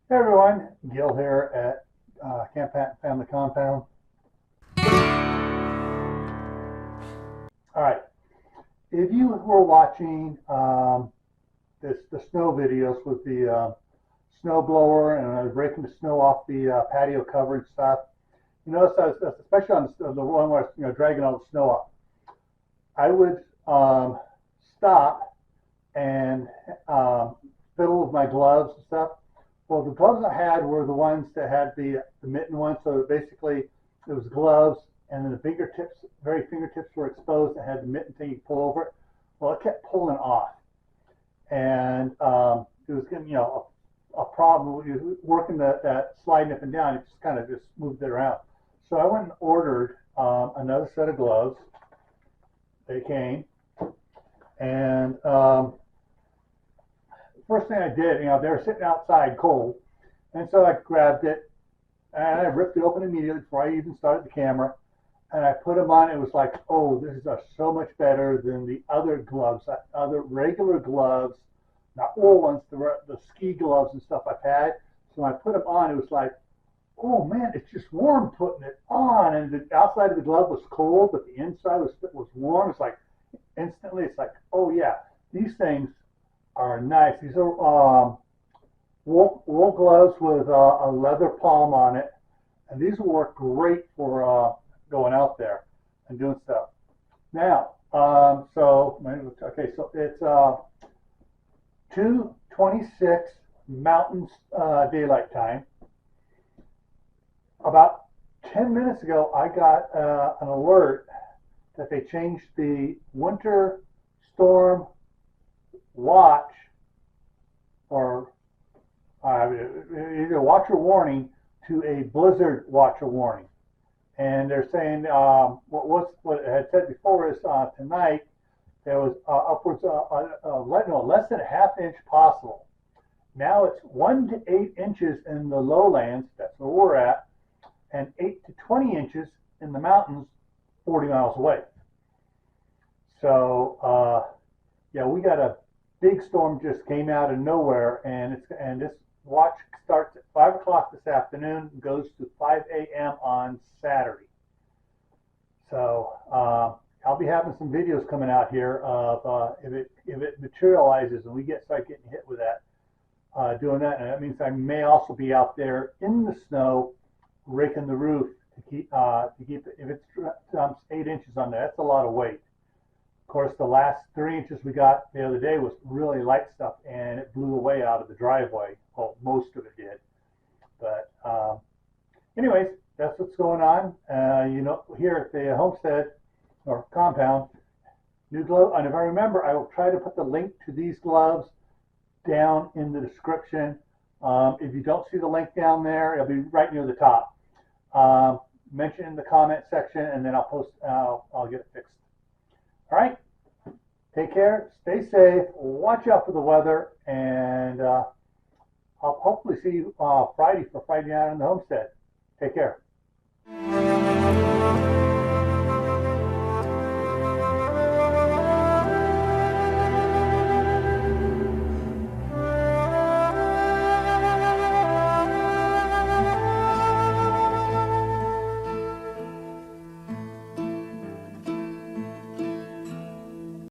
Hey everyone, Gil here at Camppatton Family Compound. All right, if you were watching the snow videos with the snow blower and I was breaking the snow off the patio cover and stuff, you notice especially on the one where I was dragging all the snow off, I would stop and fiddle with my gloves and stuff. Well, the gloves I had were the ones that had the mitten ones, so basically it was gloves, and then the fingertips, very fingertips were exposed and had the mitten thing you pull over it. Well, it kept pulling off, and it was getting, a problem working that sliding up and down. It just kind of just moved it around. So I went and ordered another set of gloves. They came, and first thing I did, they were sitting outside cold, and so I grabbed it and I ripped it open immediately before I even started the camera, and I put them on. It was like, oh, this is so much better than the other gloves, other regular gloves, not wool ones, the ski gloves and stuff I've had. So when I put them on, it was like, oh man, it's just warm putting it on, and the outside of the glove was cold, but the inside was warm. It's like instantly, it's like, oh yeah, these things are nice. These are wool gloves with a leather palm on it, and these will work great for going out there and doing stuff. Now, so it's 2:26 Mountain Daylight Time. About 10 minutes ago, I got an alert that they changed the winter storm watch, or either watch or warning, to a blizzard watch or warning. And they're saying what it had said before is tonight there was upwards less than a half inch possible. Now it's 1 to 8 inches in the lowlands, that's where we're at, and 8 to 20 inches in the mountains 40 miles away. So yeah, we got a big storm just came out of nowhere, and this watch starts at 5 o'clock this afternoon, goes to 5 a.m. on Saturday. So I'll be having some videos coming out here of if it materializes and we start getting hit with that, doing that, and that means I may also be out there in the snow raking the roof to keep it. If it's 8 inches on there, that's a lot of weight. Of course, the last 3 inches we got the other day was really light stuff, and it blew away out of the driveway. Well, most of it did. But anyways, that's what's going on. Here at the Homestead or compound, new glove. And if I remember, I will try to put the link to these gloves down in the description. If you don't see the link down there, it'll be right near the top. Mention in the comment section, and then I'll post. I'll get it fixed. All right. Take care. Stay safe. Watch out for the weather, and I'll hopefully see you Friday for Friday Night on the Homestead. Take care.